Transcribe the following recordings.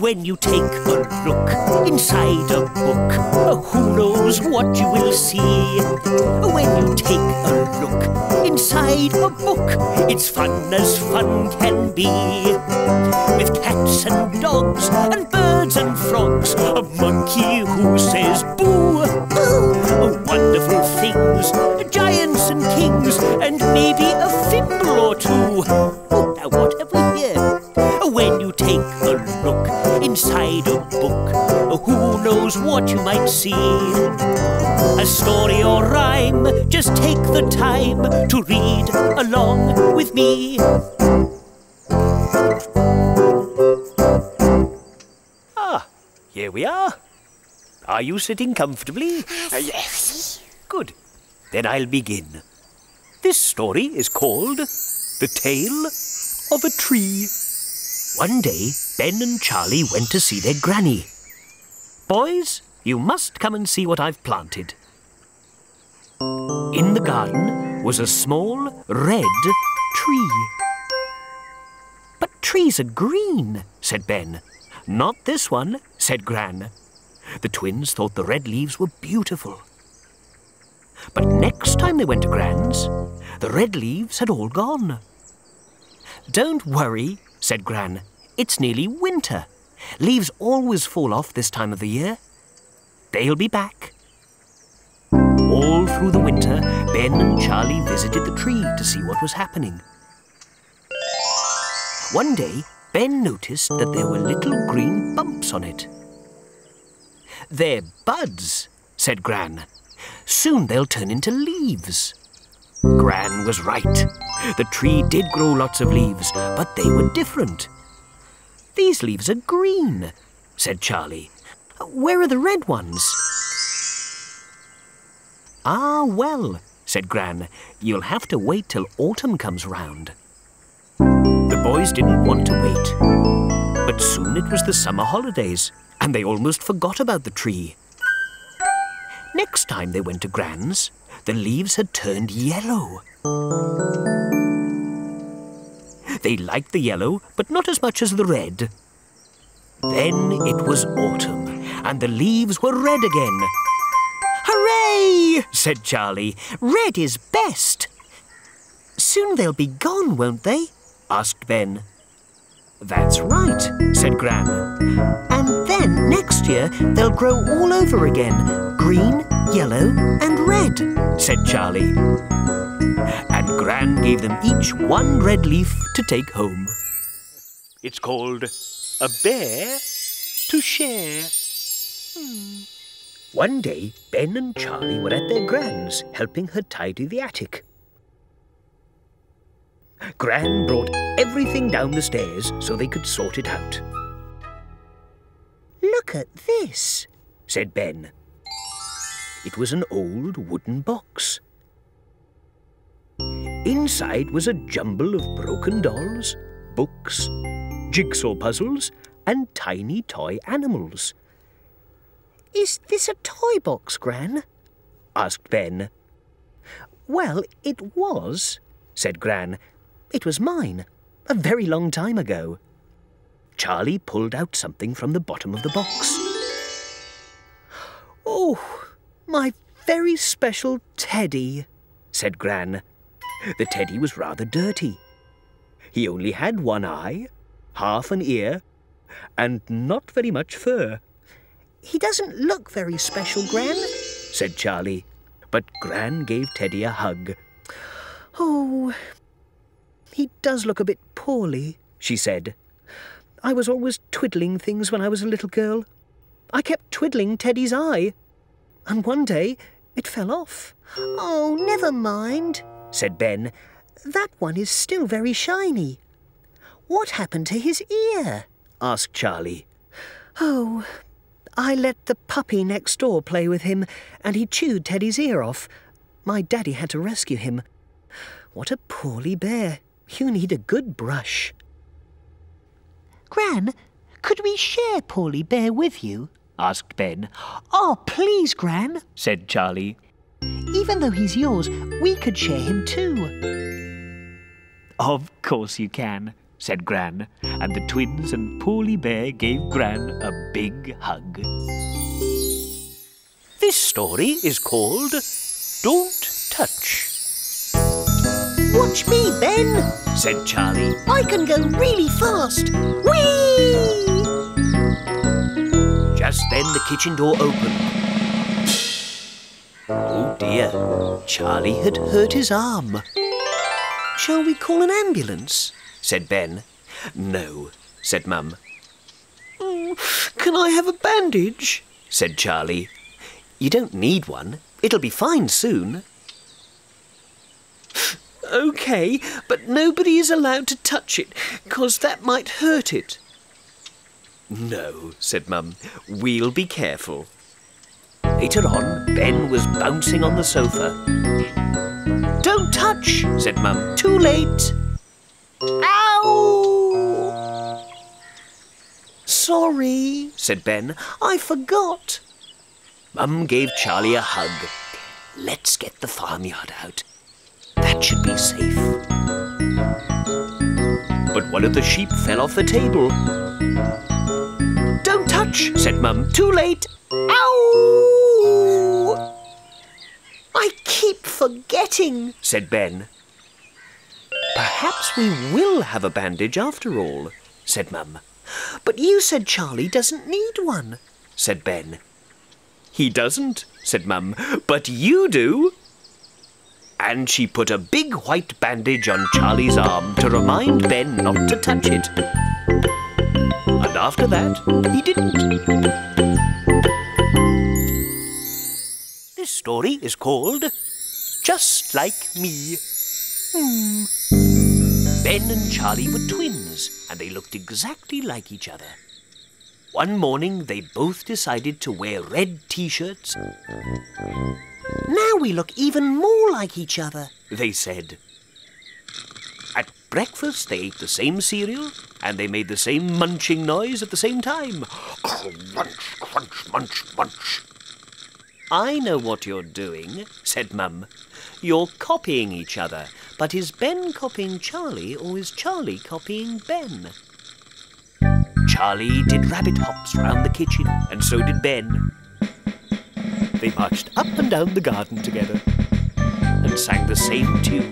When you take a look inside a book, who knows what you will see? When you take a look inside a book, it's fun as fun can be. With cats and dogs and birds and frogs, a monkey who says boo, wonderful things, giants and kings, and maybe a fimble or two. Now what have we here? When you take a look inside a book, who knows what you might see? A story or rhyme, just take the time to read along with me. Ah, here we are. Are you sitting comfortably? Yes. Good. Then I'll begin. This story is called The Tale of a Tree. One day, Ben and Charlie went to see their granny. Boys, you must come and see what I've planted. In the garden was a small red tree. But trees are green, said Ben. Not this one, said Gran. The twins thought the red leaves were beautiful. But next time they went to Gran's, the red leaves had all gone. Don't worry, said Gran. It's nearly winter. Leaves always fall off this time of the year. They'll be back. All through the winter, Ben and Charlie visited the tree to see what was happening. One day, Ben noticed that there were little green bumps on it. They're buds, said Gran. Soon they'll turn into leaves. Gran was right. The tree did grow lots of leaves, but they were different. These leaves are green, said Charlie. Where are the red ones? Ah, well, said Gran, you'll have to wait till autumn comes round. The boys didn't want to wait, but soon it was the summer holidays, and they almost forgot about the tree. Next time they went to Gran's, the leaves had turned yellow. They liked the yellow, but not as much as the red. Then it was autumn, and the leaves were red again. Hooray! Said Charlie. Red is best. Soon they'll be gone, won't they? Asked Ben. That's right, said Gran. And then next year they'll grow all over again. Green, yellow and red, said Charlie. And Gran gave them each one red leaf to take home. It's called A Bear to Share. One day, Ben and Charlie were at their Gran's, helping her tidy the attic. Gran brought everything down the stairs so they could sort it out. Look at this, said Ben. It was an old wooden box. Inside was a jumble of broken dolls, books, jigsaw puzzles, and tiny toy animals. Is this a toy box, Gran? Asked Ben. Well, it was, said Gran. It was mine, a very long time ago. Charlie pulled out something from the bottom of the box. Oh, my very special teddy, said Gran. The teddy was rather dirty. He only had one eye, half an ear, and not very much fur. He doesn't look very special, Gran, said Charlie. But Gran gave Teddy a hug. Oh, he does look a bit poorly, she said. I was always twiddling things when I was a little girl. I kept twiddling Teddy's eye, and one day it fell off. Oh, never mind, said Ben. That one is still very shiny. What happened to his ear? Asked Charlie. Oh, I let the puppy next door play with him, and he chewed Teddy's ear off. My daddy had to rescue him. What a poorly bear. You need a good brush. Gran, could we share Poorly Bear with you? Asked Ben. Oh, please, Gran, said Charlie. Even though he's yours, we could share him too. Of course you can, said Gran, and the twins and Poorly Bear gave Gran a big hug. This story is called Don't Touch. Watch me, Ben, said Charlie. I can go really fast. Whee! Just then the kitchen door opened. Oh dear, Charlie had hurt his arm. Shall we call an ambulance? Said Ben. No, said Mum. Can I have a bandage? Said Charlie. You don't need one. It'll be fine soon. OK, but nobody is allowed to touch it, 'cause that might hurt it. No, said Mum. We'll be careful. Later on, Ben was bouncing on the sofa. Don't touch, said Mum. Too late. Ow! Sorry, said Ben. I forgot. Mum gave Charlie a hug. Let's get the farmyard out. That should be safe. But one of the sheep fell off the table. Don't touch, said Mum. Too late. Ow! I keep forgetting, said Ben. Perhaps we will have a bandage after all, said Mum. But you said Charlie doesn't need one, said Ben. He doesn't, said Mum, but you do. And she put a big white bandage on Charlie's arm to remind Ben not to touch it. And after that, he didn't. This story is called Just Like Me. Ben and Charlie were twins, and they looked exactly like each other. One morning, they both decided to wear red T-shirts. Now we look even more like each other, they said. At breakfast, they ate the same cereal, and they made the same munching noise at the same time. Crunch, crunch, munch, munch. I know what you're doing, said Mum. You're copying each other, but is Ben copying Charlie, or is Charlie copying Ben? Charlie did rabbit hops round the kitchen, and so did Ben. They marched up and down the garden together and sang the same tune.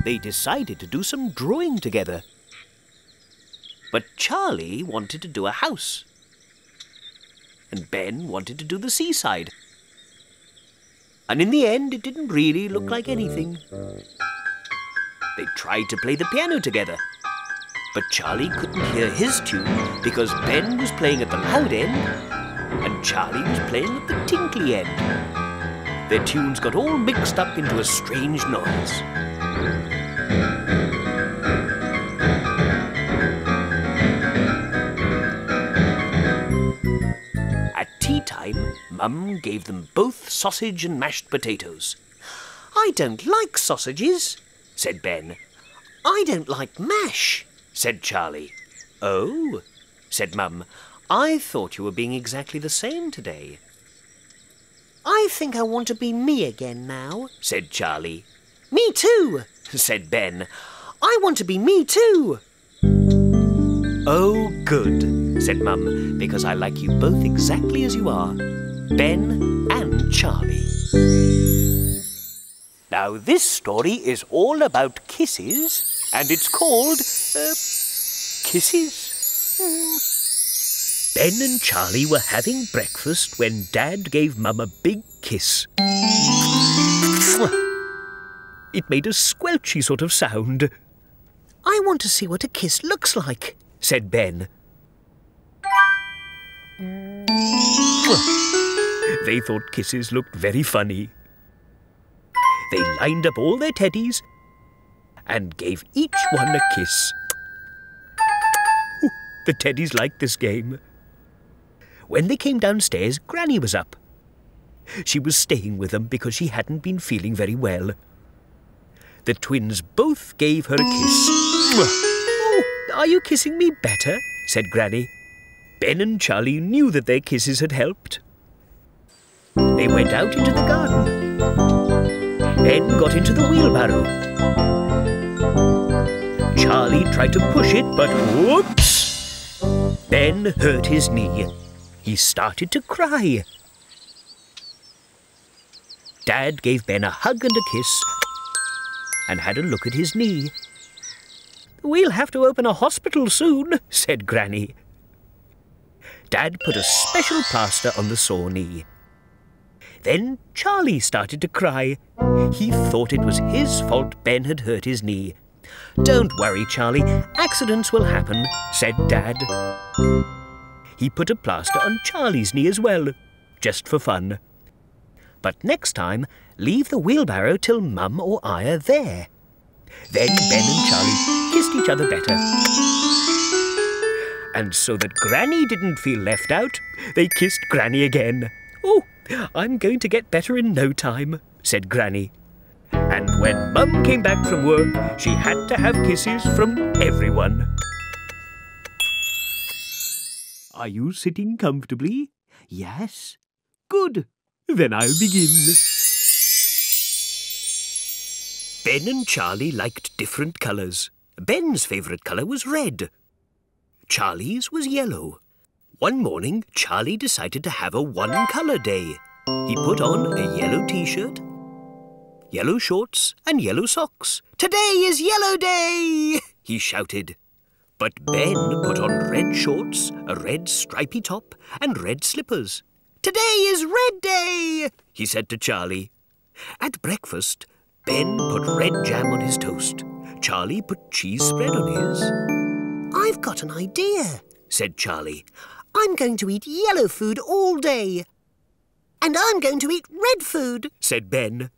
They decided to do some drawing together. But Charlie wanted to do a house, and Ben wanted to do the seaside. And in the end, it didn't really look like anything. They tried to play the piano together, but Charlie couldn't hear his tune because Ben was playing at the loud end and Charlie was playing at the tinkly end. Their tunes got all mixed up into a strange noise. At tea time, Mum gave them both sausage and mashed potatoes. I don't like sausages, said Ben. I don't like mash, said Charlie. Oh, said Mum. I thought you were being exactly the same today. I think I want to be me again now, said Charlie. Me too, said Ben. I want to be me too. Oh, good, said Mum, because I like you both exactly as you are, Ben and Charlie. Now, this story is all about kisses, and it's called, Kisses. Ben and Charlie were having breakfast when Dad gave Mum a big kiss. It made a squelchy sort of sound. I want to see what a kiss looks like, said Ben. They thought kisses looked very funny. They lined up all their teddies and gave each one a kiss. The teddies liked this game. When they came downstairs, Granny was up. She was staying with them because she hadn't been feeling very well. The twins both gave her a kiss. Oh, are you kissing me better? Said Granny. Ben and Charlie knew that their kisses had helped. They went out into the garden. Ben got into the wheelbarrow. Charlie tried to push it, but whoops! Ben hurt his knee. He started to cry. Dad gave Ben a hug and a kiss and had a look at his knee. "We'll have to open a hospital soon," said Granny. Dad put a special plaster on the sore knee. Then Charlie started to cry. He thought it was his fault Ben had hurt his knee. "Don't worry, Charlie. Accidents will happen," said Dad. He put a plaster on Charlie's knee as well, just for fun. But next time, leave the wheelbarrow till Mum or I are there. Then Ben and Charlie kissed each other better. And so that Granny didn't feel left out, they kissed Granny again. "Oh, I'm going to get better in no time," said Granny. And when Mum came back from work, she had to have kisses from everyone. Are you sitting comfortably? Yes. Good. Then I'll begin. Ben and Charlie liked different colours. Ben's favourite colour was red. Charlie's was yellow. One morning, Charlie decided to have a one-colour day. He put on a yellow T-shirt, yellow shorts and yellow socks. "Today is Yellow Day!" he shouted. But Ben put on red shorts, a red stripy top and red slippers. "Today is Red Day!" he said to Charlie. At breakfast, Ben put red jam on his toast. Charlie put cheese spread on his. "I've got an idea," said Charlie. "I'm going to eat yellow food all day." "And I'm going to eat red food," said Ben.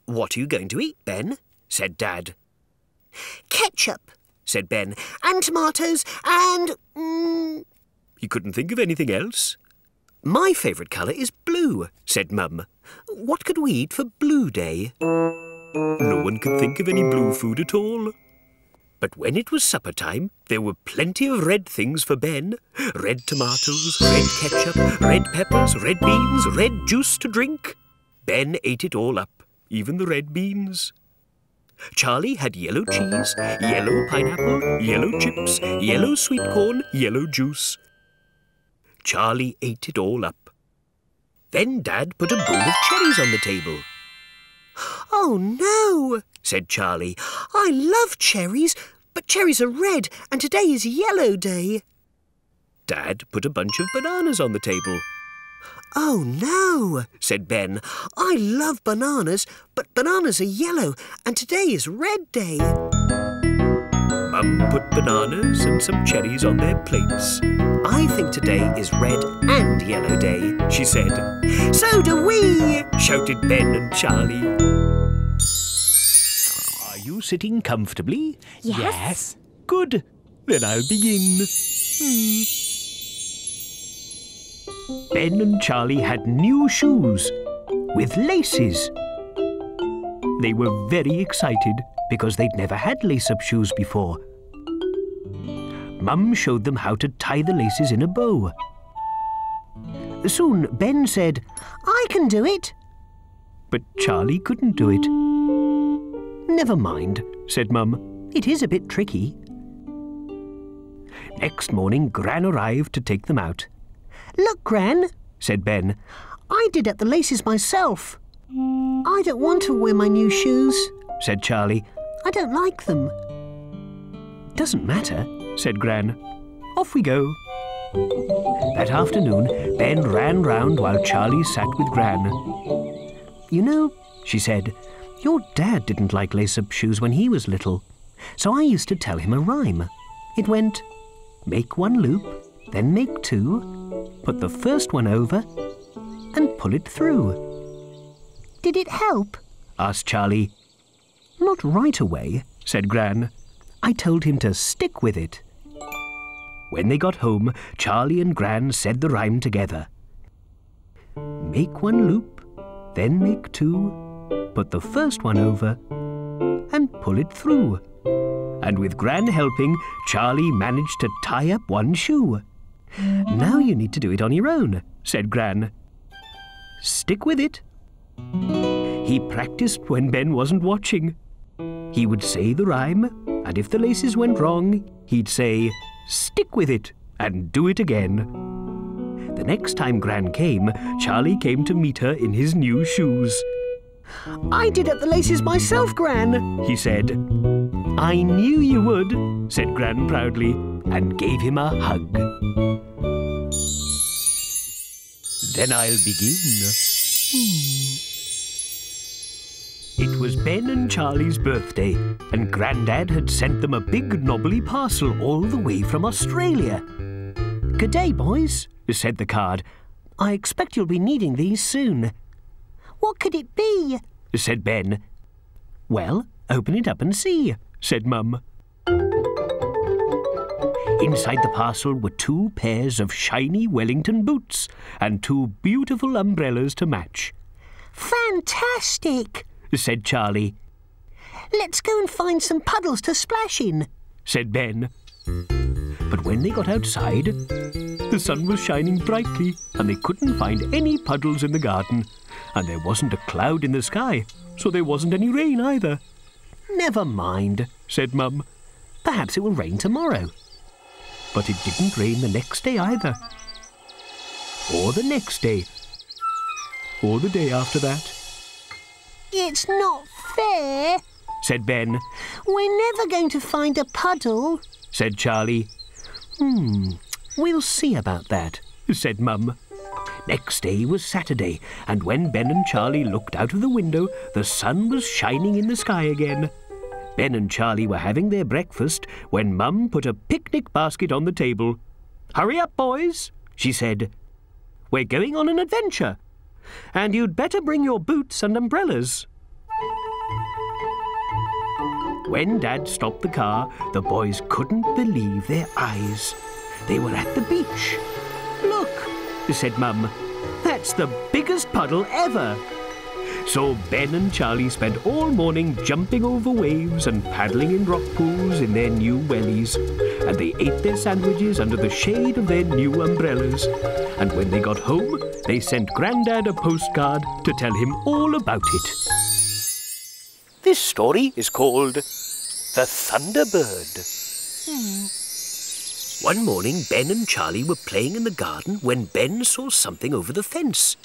"What are you going to eat, Ben?" said Dad. "Ketchup," said Ben, "and tomatoes and... He couldn't think of anything else. "My favourite colour is blue," said Mum. "What could we eat for Blue Day?" No one could think of any blue food at all. But when it was supper time, there were plenty of red things for Ben. Red tomatoes, red ketchup, red peppers, red beans, red juice to drink. Ben ate it all up, even the red beans. Charlie had yellow cheese, yellow pineapple, yellow chips, yellow sweet corn, yellow juice. Charlie ate it all up. Then Dad put a bowl of cherries on the table. "Oh, no," said Charlie. "I love cherries, but cherries are red and today is Yellow Day." Dad put a bunch of bananas on the table. "Oh, no," said Ben. "I love bananas, but bananas are yellow and today is Red Day." Mum put bananas and some cherries on their plates. "I think today is Red and Yellow Day," she said. "So do we!" shouted Ben and Charlie. Are you sitting comfortably? Yes. Good. Then I'll begin. Ben and Charlie had new shoes with laces. They were very excited because they'd never had lace-up shoes before. Mum showed them how to tie the laces in a bow. Soon Ben said, "I can do it." but Charlie couldn't do it. "Never mind," said Mum. "It is a bit tricky." Next morning, Gran arrived to take them out. "Look, Gran," said Ben. "I did up the laces myself." "I don't want to wear my new shoes," said Charlie. "I don't like them." "Doesn't matter," said Gran. "Off we go." That afternoon, Ben ran round while Charlie sat with Gran. "You know," she said, "your dad didn't like lace-up shoes when he was little, so I used to tell him a rhyme. It went, make one loop, then make two, put the first one over, and pull it through." "Did it help?" asked Charlie. "Not right away," said Gran. "I told him to stick with it." When they got home, Charlie and Gran said the rhyme together. Make one loop, then make two, put the first one over, and pull it through. And with Gran helping, Charlie managed to tie up one shoe. "Now you need to do it on your own," said Gran. "Stick with it." He practiced when Ben wasn't watching. He would say the rhyme, And if the laces went wrong, he'd say, "Stick with it and do it again." The next time Gran came, Charlie came to meet her in his new shoes. I did up the laces myself, Gran, he said. "I knew you would," said Gran proudly, and gave him a hug. Then I'll begin. It was Ben and Charlie's birthday, and Grandad had sent them a big knobbly parcel all the way from Australia. "Good day, boys," said the card. "I expect you'll be needing these soon." What could it be? said Ben. "Well, open it up and see," said Mum. Inside the parcel were 2 pairs of shiny Wellington boots and 2 beautiful umbrellas to match. Fantastic, said Charlie. "Let's go and find some puddles to splash in," said Ben. But when they got outside, the sun was shining brightly and they couldn't find any puddles in the garden. And there wasn't a cloud in the sky, so there wasn't any rain either. "Never mind," said Mum. "Perhaps it will rain tomorrow." But it didn't rain the next day either. Or the next day. Or the day after that. "It's not fair," said Ben. "We're never going to find a puddle," said Charlie. We'll see about that," said Mum. Next day was Saturday, and when Ben and Charlie looked out of the window, the sun was shining in the sky again. Ben and Charlie were having their breakfast when Mum put a picnic basket on the table. "Hurry up, boys," she said. "We're going on an adventure, and you'd better bring your boots and umbrellas." When Dad stopped the car, the boys couldn't believe their eyes. They were at the beach. "Look," said Mum, "that's the biggest puddle ever." So Ben and Charlie spent all morning jumping over waves and paddling in rock pools in their new wellies. And they ate their sandwiches under the shade of their new umbrellas. And when they got home, they sent Grandad a postcard to tell him all about it. This story is called The Thunderbird. One morning, Ben and Charlie were playing in the garden when Ben saw something over the fence.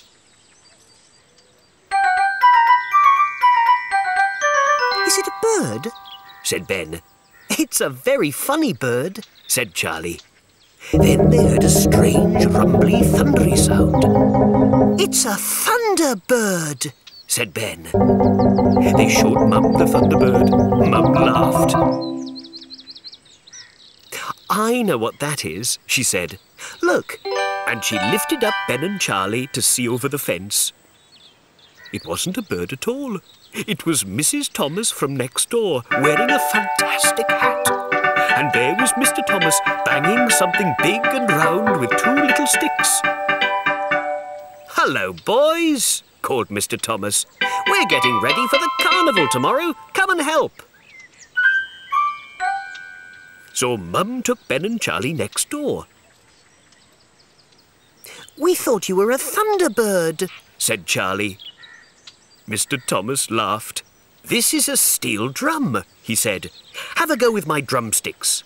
"Is it a bird?" said Ben. "It's a very funny bird," said Charlie. Then they heard a strange, rumbly, thundery sound. "It's a Thunderbird," said Ben. They showed Mum the Thunderbird. Mum laughed. "I know what that is," she said. "Look." And she lifted up Ben and Charlie to see over the fence. It wasn't a bird at all. It was Mrs. Thomas from next door, wearing a fantastic hat. And there was Mr. Thomas banging something big and round with 2 little sticks. "Hello, boys," called Mr. Thomas. "We're getting ready for the carnival tomorrow. Come and help." So Mum took Ben and Charlie next door. "We thought you were a Thunderbird," said Charlie. Mr. Thomas laughed. "This is a steel drum," he said. "Have a go with my drumsticks."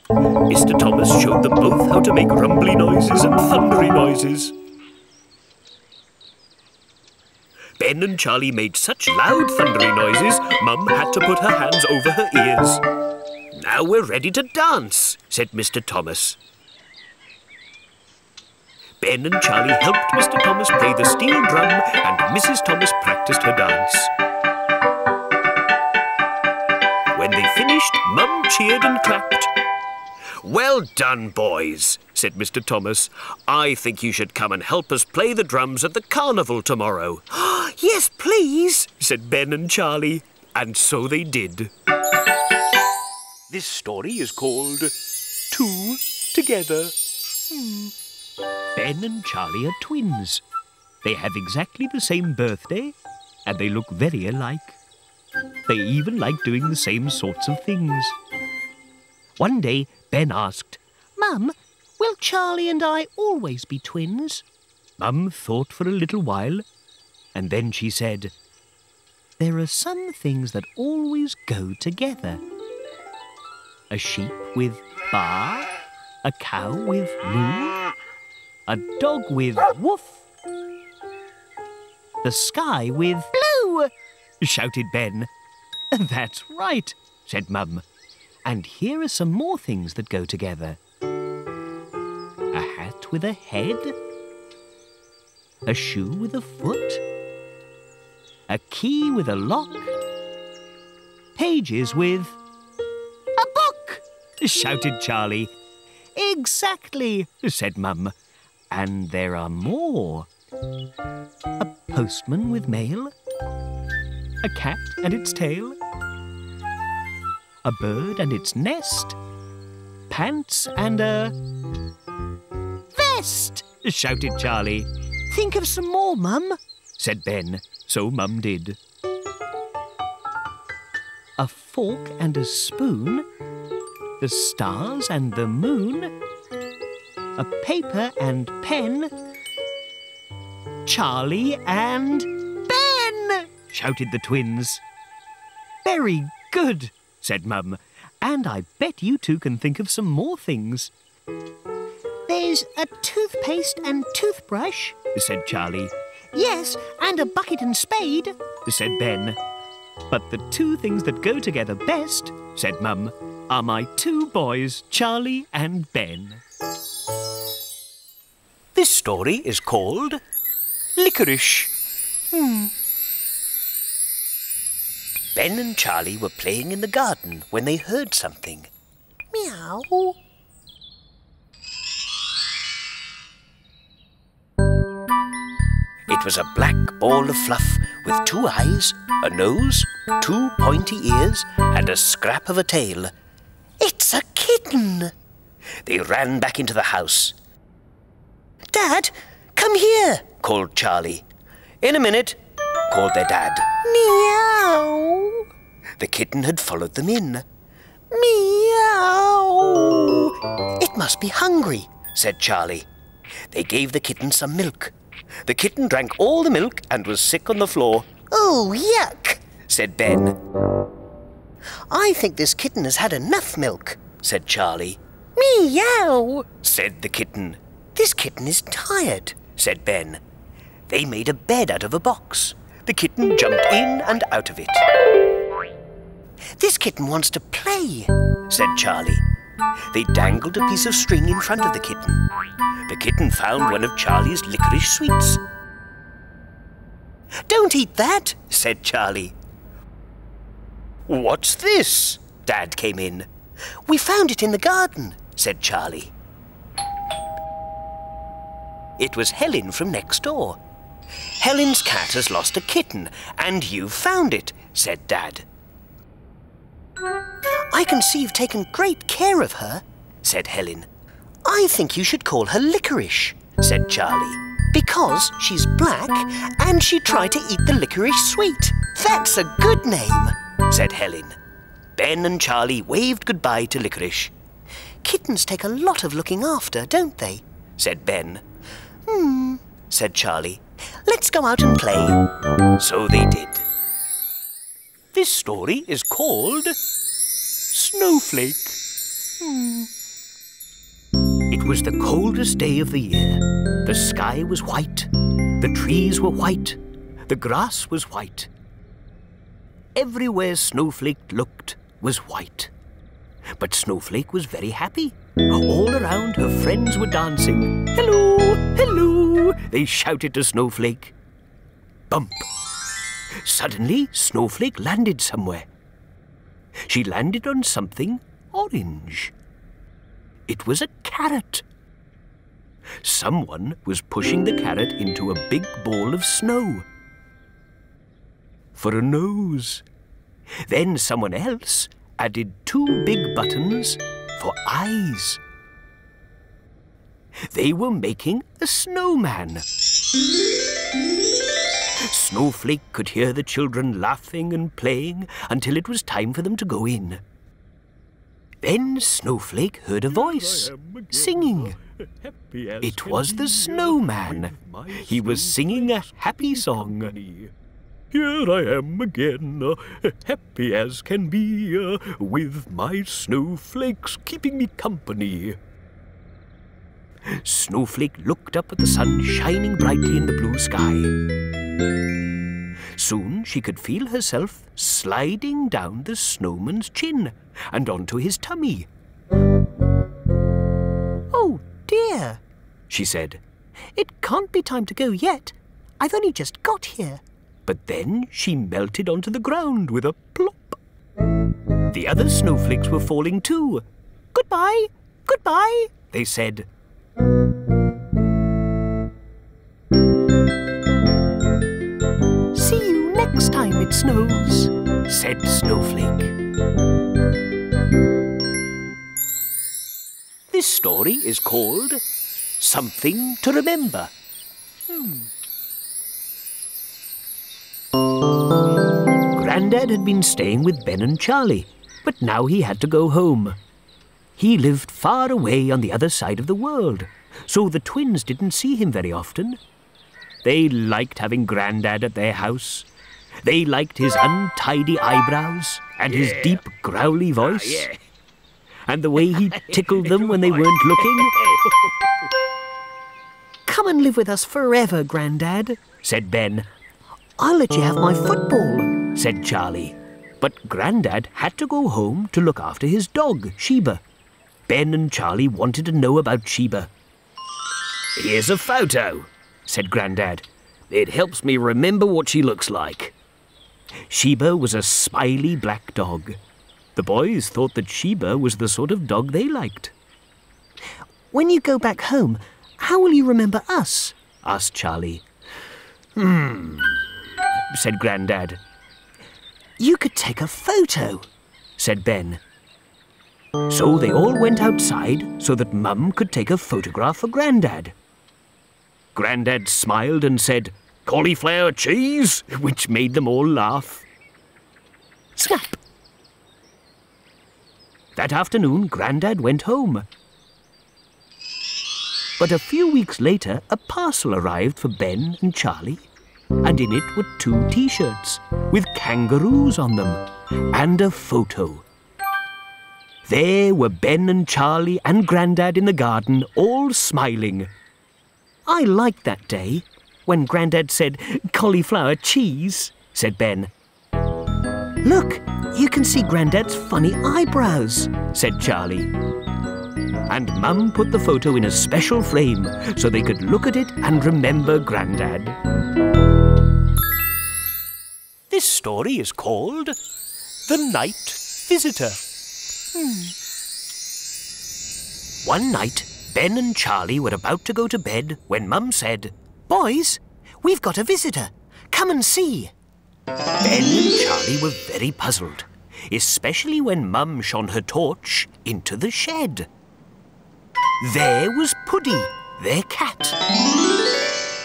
Mr. Thomas showed them both how to make rumbly noises and thundery noises. Ben and Charlie made such loud thundery noises, Mum had to put her hands over her ears. "Now we're ready to dance," said Mr. Thomas. Ben and Charlie helped Mr. Thomas play the steel drum and Mrs. Thomas practiced her dance. When they finished, Mum cheered and clapped. "Well done, boys," said Mr. Thomas. "I think you should come and help us play the drums at the carnival tomorrow." "Yes, please," said Ben and Charlie, and so they did. This story is called 2 Together. Ben and Charlie are twins. They have exactly the same birthday, and they look very alike. They even like doing the same sorts of things. One day, Ben asked, "Mum, will Charlie and I always be twins?" Mum thought for a little while, and then she said, There are some things that always go together. A sheep with baa, a cow with moo, a dog with woof, the sky with blue, shouted Ben. That's right, said Mum. And here are some more things that go together. A hat with a head, a shoe with a foot, a key with a lock, pages with a book, shouted Charlie. Exactly, said Mum. And there are more. A postman with mail, a cat and its tail, a bird and its nest, pants and a vest, shouted Charlie. Think of some more, Mum, said Ben. So Mum did. A fork and a spoon, the stars and the moon, a paper and pen, Charlie and Ben, shouted the twins. Very good, said Mum. And I bet you two can think of some more things. There's a toothpaste and toothbrush, said Charlie. Yes, and a bucket and spade, said Ben. But the two things that go together best, said Mum, are my two boys, Charlie and Ben. This story is called Liquorice. Ben and Charlie were playing in the garden when they heard something. Meow. It was a black ball of fluff with 2 eyes, a nose, 2 pointy ears, and a scrap of a tail. It's a kitten. They ran back into the house. Dad, come here, called Charlie. In a minute, called their dad. Meow. The kitten had followed them in. Meow. It must be hungry, said Charlie. They gave the kitten some milk. The kitten drank all the milk and was sick on the floor. Oh, yuck, said Ben. I think this kitten has had enough milk, said Charlie. Meow, said the kitten. This kitten is tired, said Ben. They made a bed out of a box. The kitten jumped in and out of it. This kitten wants to play, said Charlie. They dangled a piece of string in front of the kitten. The kitten found one of Charlie's licorice sweets. Don't eat that, said Charlie. What's this? Dad came in. We found it in the garden, said Charlie. It was Helen from next door. Helen's cat has lost a kitten, and you found it, said Dad. I can see you've taken great care of her, said Helen. I think you should call her Liquorice, said Charlie, because she's black and she tried to eat the licorice sweet. That's a good name, said Helen. Ben and Charlie waved goodbye to Liquorice. Kittens take a lot of looking after, don't they? Said Ben. Said Charlie. Let's go out and play. So they did. This story is called Snowflake. It was the coldest day of the year. The sky was white, the trees were white, the grass was white. Everywhere Snowflake looked was white. But Snowflake was very happy. All around her friends were dancing. Hello, hello, they shouted to Snowflake. Bump. Suddenly, Snowflake landed somewhere. She landed on something orange. It was a carrot. Someone was pushing the carrot into a big ball of snow. For a nose. Then someone else added 2 big buttons for eyes. They were making a snowman. Snowflake could hear the children laughing and playing until it was time for them to go in. Then Snowflake heard a voice, singing. It was the snowman. He was singing a happy song. here I am again, happy as can be, with my snowflakes keeping me company. Snowflake looked up at the sun shining brightly in the blue sky. Soon she could feel herself sliding down the snowman's chin and onto his tummy. Oh dear, she said. It can't be time to go yet. I've only just got here. But then she melted onto the ground with a plop. The other snowflakes were falling too. Goodbye, goodbye, they said. See you next time it snows, said Snowflake. This story is called Something to Remember. Grandad had been staying with Ben and Charlie, but now he had to go home. He lived far away on the other side of the world, so the twins didn't see him very often. They liked having Grandad at their house. They liked his untidy eyebrows and his deep, growly voice, and the way he tickled them when they weren't looking. Come and live with us forever, Grandad, said Ben. I'll let you have my football, said Charlie. But Grandad had to go home to look after his dog, Sheba. Ben and Charlie wanted to know about Sheba. Here's a photo, said Grandad. It helps me remember what she looks like. Sheba was a smiley black dog. The boys thought that Sheba was the sort of dog they liked. When you go back home, how will you remember us? Asked Charlie. Said Grandad. You could take a photo, said Ben. So they all went outside so that Mum could take a photograph for Grandad. Grandad smiled and said, "Cauliflower cheese," which made them all laugh. Snap! That afternoon, Grandad went home. But a few weeks later, a parcel arrived for Ben and Charlie, and in it were 2 T-shirts with kangaroos on them and a photo. There were Ben and Charlie and Grandad in the garden, all smiling. I liked that day, when Grandad said, "Cauliflower cheese," said Ben. Look, you can see Grandad's funny eyebrows, said Charlie. And Mum put the photo in a special frame so they could look at it and remember Grandad. This story is called The Night Visitor. One night, Ben and Charlie were about to go to bed when Mum said, "Boys, we've got a visitor. Come and see." Ben and Charlie were very puzzled, especially when Mum shone her torch into the shed. There was Puddle, their cat.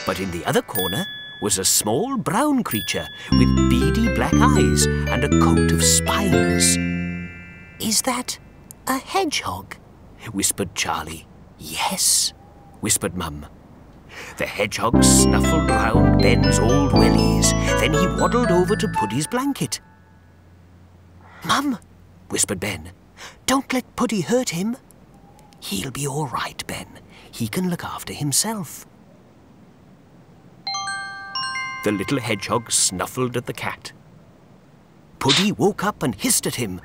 But in the other corner was a small brown creature with beady black eyes and a coat of spines. "Is that a hedgehog?" whispered Charlie. "Yes," whispered Mum. The hedgehog snuffled round Ben's old wellies. Then he waddled over to Puddle's blanket. "Mum," whispered Ben, "don't let Puddle hurt him." "He'll be all right, Ben. He can look after himself." The little hedgehog snuffled at the cat. Puddle woke up and hissed at him.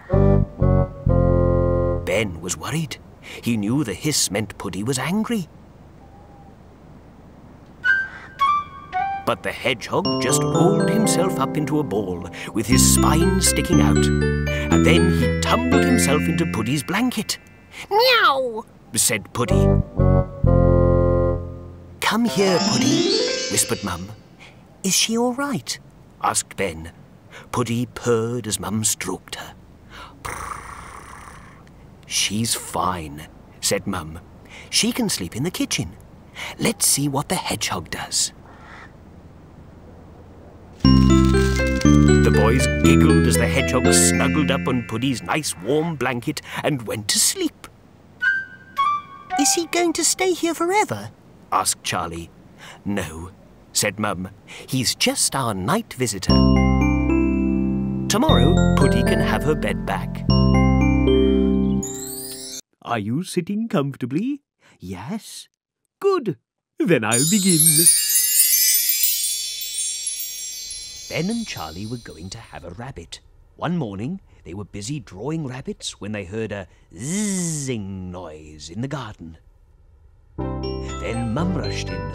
Ben was worried. He knew the hiss meant Puddle was angry. But the hedgehog just rolled himself up into a ball with his spine sticking out. And then he tumbled himself into Puddle's blanket. "Meow!" said Puddle. "Come here, Puddle," whispered Mum. "Is she all right?" asked Ben. Puddle purred as Mum stroked her. "She's fine," said Mum. "She can sleep in the kitchen. Let's see what the hedgehog does." The boys giggled as the hedgehog snuggled up on Puddle's nice warm blanket and went to sleep. "Is he going to stay here forever?" asked Charlie. "No," said Mum. "He's just our night visitor. Tomorrow, Puddy can have her bed back." "Are you sitting comfortably?" "Yes." "Good. Then I'll begin." Ben and Charlie were going to have a rabbit. One morning, they were busy drawing rabbits when they heard a zizzing noise in the garden. Then Mum rushed in.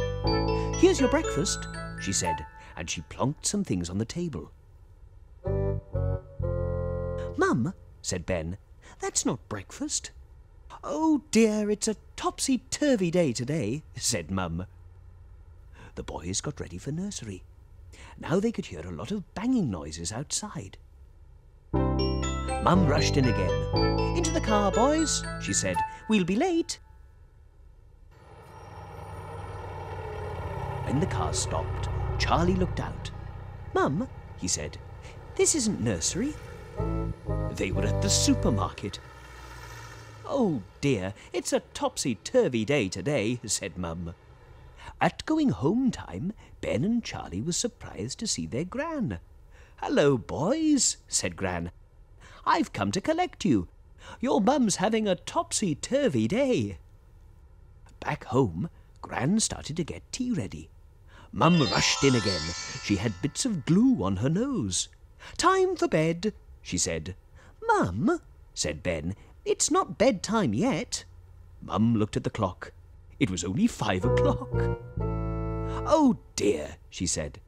"Here's your breakfast," she said, and she plonked some things on the table. "Mum," said Ben, "that's not breakfast." "Oh dear, it's a topsy-turvy day today," said Mum. The boys got ready for nursery. Now they could hear a lot of banging noises outside. Mum rushed in again. "Into the car, boys," she said. "We'll be late." When the car stopped, Charlie looked out. "Mum," he said, "this isn't nursery." They were at the supermarket. "Oh dear, it's a topsy-turvy day today," said Mum. At going home time, Ben and Charlie were surprised to see their Gran. "Hello, boys," said Gran. "I've come to collect you. Your mum's having a topsy-turvy day." Back home, Gran started to get tea ready. Mum rushed in again. She had bits of glue on her nose. "Time for bed," she said. "Mum," said Ben, "it's not bedtime yet." Mum looked at the clock. It was only 5 o'clock. "Oh dear," she said.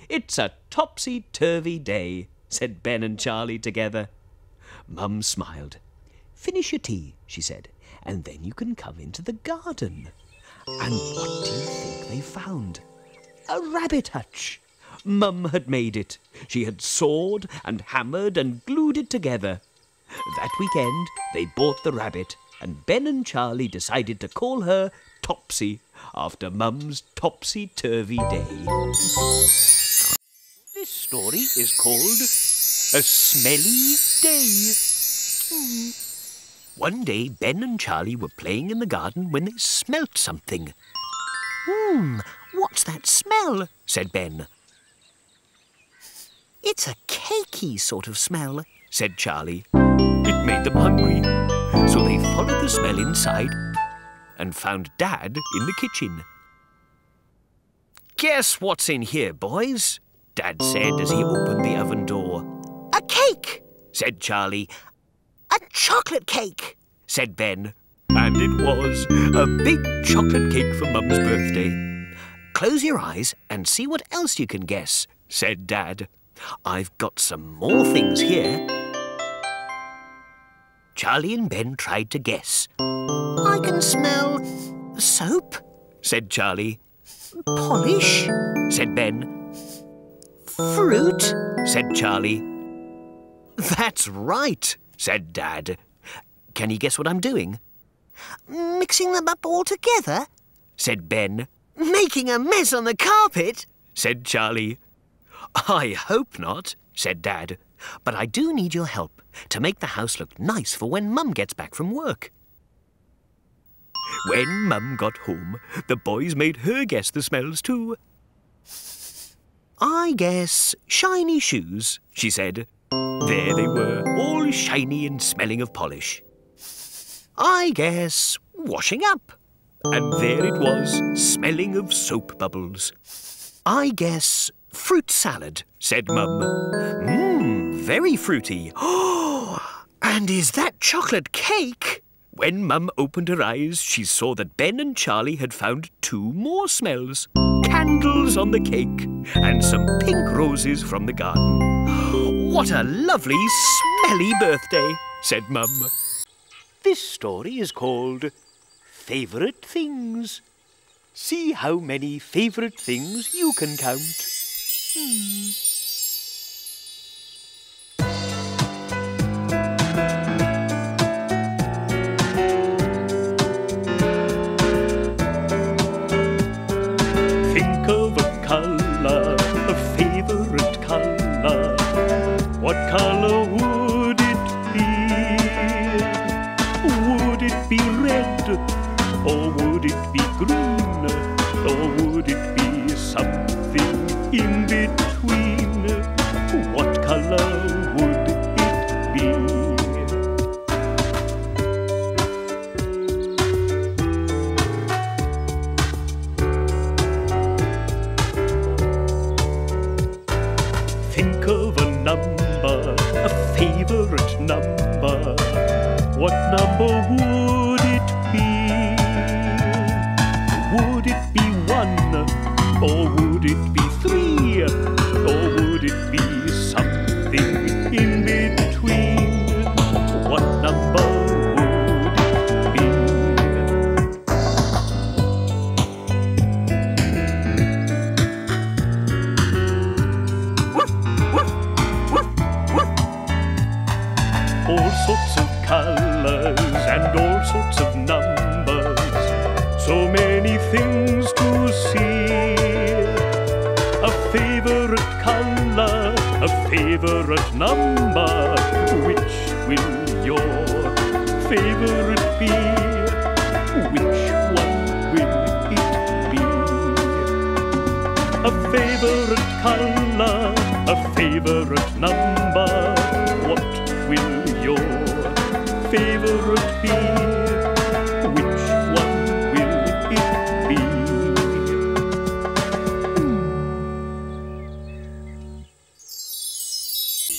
"It's a topsy-turvy day," said Ben and Charlie together. Mum smiled. "Finish your tea," she said, "and then you can come into the garden." And what do you think they found? A rabbit hutch. Mum had made it. She had sawed and hammered and glued it together. That weekend, they bought the rabbit, and Ben and Charlie decided to call her Topsy, after Mum's topsy-turvy day. This story is called A Smelly Day. One day, Ben and Charlie were playing in the garden when they smelt something. What's that smell?" said Ben. "It's a cakey sort of smell," said Charlie. It made them hungry, so they followed the smell inside and found Dad in the kitchen. "Guess what's in here, boys?" Dad said as he opened the oven door. "A cake," said Charlie. "A chocolate cake," said Ben. And it was a big chocolate cake for Mum's birthday. "Close your eyes and see what else you can guess," said Dad. "I've got some more things here." Charlie and Ben tried to guess. "I can smell soap," said Charlie. "polish," said Ben. "fruit," said Charlie. "That's right," said Dad. "Can you guess what I'm doing?" "mixing them up all together," said Ben. "making a mess on the carpet," said Charlie. "I hope not," said Dad. "But I do need your help to make the house look nice for when Mum gets back from work." When Mum got home, the boys made her guess the smells too. "I guess shiny shoes," she said. There they were, all shiny and smelling of polish. "I guess washing up." And there it was, smelling of soap bubbles. "I guess fruit salad," said Mum. Very fruity. "Oh, and is that chocolate cake?" When Mum opened her eyes, she saw that Ben and Charlie had found 2 more smells. Candles on the cake and some pink roses from the garden. "What a lovely, smelly birthday," said Mum. This story is called Favourite Things. See how many favourite things you can count. Think of a colour, a favourite colour. What colour would it be? Would it be red? Or would it be green? Or would it be something in between. What colour would it be? Think of a number, a favourite number. What number would it be? Would it be 1? Or would it be 3? Or would it be something in between? What number would it be? All sorts of colours and all sorts of numbers, so many things to see. A favourite colour, a favourite number, which will your favourite be? Which one will it be? A favourite colour, a favourite number, what will your favourite be? Which one will it be?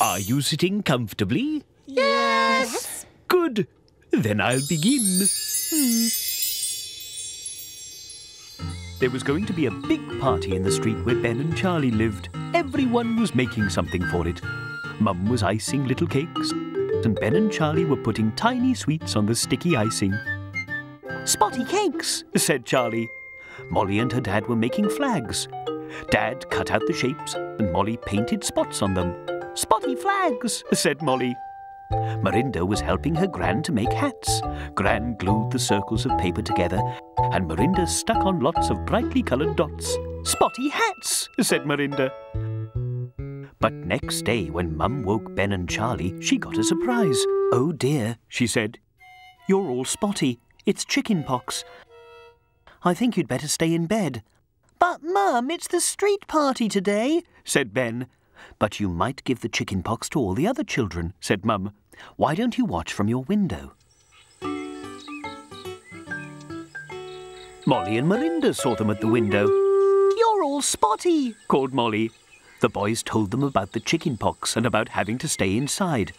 Are you sitting comfortably? Yes. Good. Then I'll begin. There was going to be a big party in the street where Ben and Charlie lived. Everyone was making something for it. Mum was icing little cakes, and Ben and Charlie were putting tiny sweets on the sticky icing. Spotty cakes, said Charlie. Molly and her dad were making flags. Dad cut out the shapes, and Molly painted spots on them. Spotty flags, said Molly. Marinda was helping her Gran to make hats. Gran glued the circles of paper together, and Marinda stuck on lots of brightly coloured dots. Spotty hats, said Marinda. But next day, when Mum woke Ben and Charlie, she got a surprise. Oh dear, she said. You're all spotty. It's chicken pox. I think you'd better stay in bed. But Mum, it's the street party today, said Ben. But you might give the chicken pox to all the other children, said Mum. Why don't you watch from your window? Molly and Marinda saw them at the window. You're all spotty, called Molly. The boys told them about the chicken pox and about having to stay inside.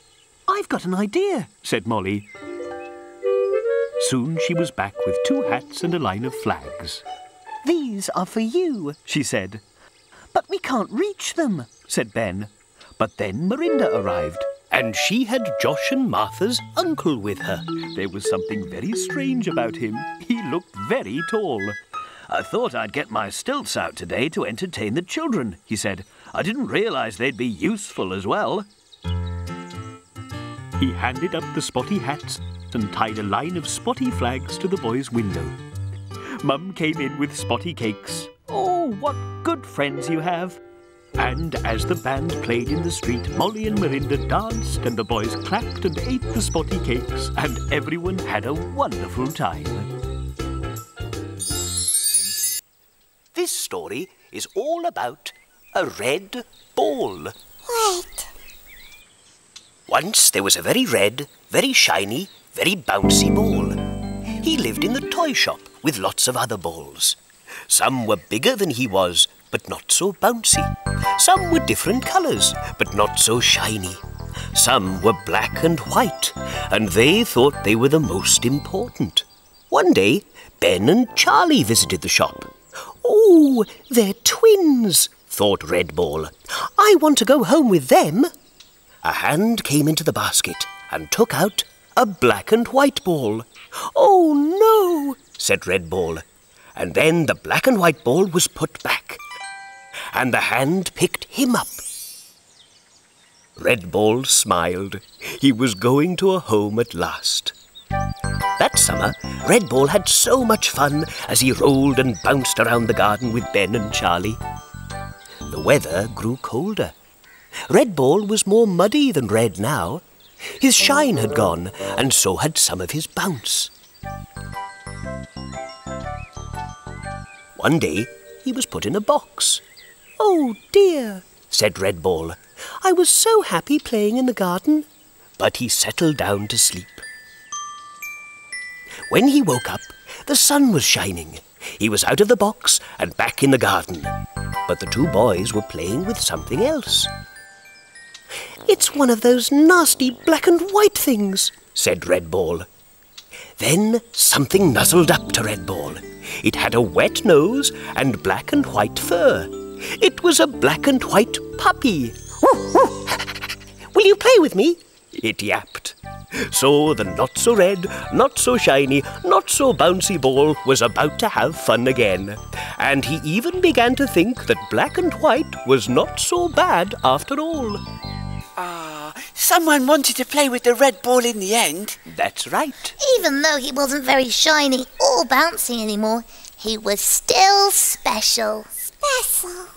I've got an idea, said Molly. Soon she was back with 2 hats and a line of flags. These are for you, she said. But we can't reach them, said Ben. But then Marinda arrived, and she had Josh and Martha's uncle with her. There was something very strange about him. He looked very tall. I thought I'd get my stilts out today to entertain the children, he said. I didn't realise they'd be useful as well. He handed up the spotty hats and tied a line of spotty flags to the boys' window. Mum came in with spotty cakes. Oh, what good friends you have. And as the band played in the street, Molly and Marinda danced and the boys clapped and ate the spotty cakes and everyone had a wonderful time. This story is all about a red ball. Wait. Once there was a very red, very shiny, very bouncy ball. He lived in the toy shop with lots of other balls. Some were bigger than he was, but not so bouncy. Some were different colours, but not so shiny. Some were black and white, and they thought they were the most important. One day, Ben and Charlie visited the shop. Oh, they're twins, thought Red Ball. I want to go home with them. A hand came into the basket and took out a black and white ball. Oh, no, said Red Ball. And then the black and white ball was put back, and the hand picked him up. Red Ball smiled. He was going to a home at last. That summer, Red Ball had so much fun as he rolled and bounced around the garden with Ben and Charlie. The weather grew colder. Red Ball was more muddy than red now. His shine had gone, and so had some of his bounce. One day, he was put in a box. Oh dear, said Red Ball. I was so happy playing in the garden. But he settled down to sleep. When he woke up, the sun was shining. He was out of the box and back in the garden. But the two boys were playing with something else. It's one of those nasty black and white things, said Red Ball. Then something nuzzled up to Red Ball. It had a wet nose and black and white fur. It was a black and white puppy. Will you play with me? It yapped. So the not-so-red, not-so-shiny, not-so-bouncy ball was about to have fun again. And he even began to think that black and white was not so bad after all. Someone wanted to play with the red ball in the end. That's right. Even though he wasn't very shiny or bouncy anymore, he was still special. Special.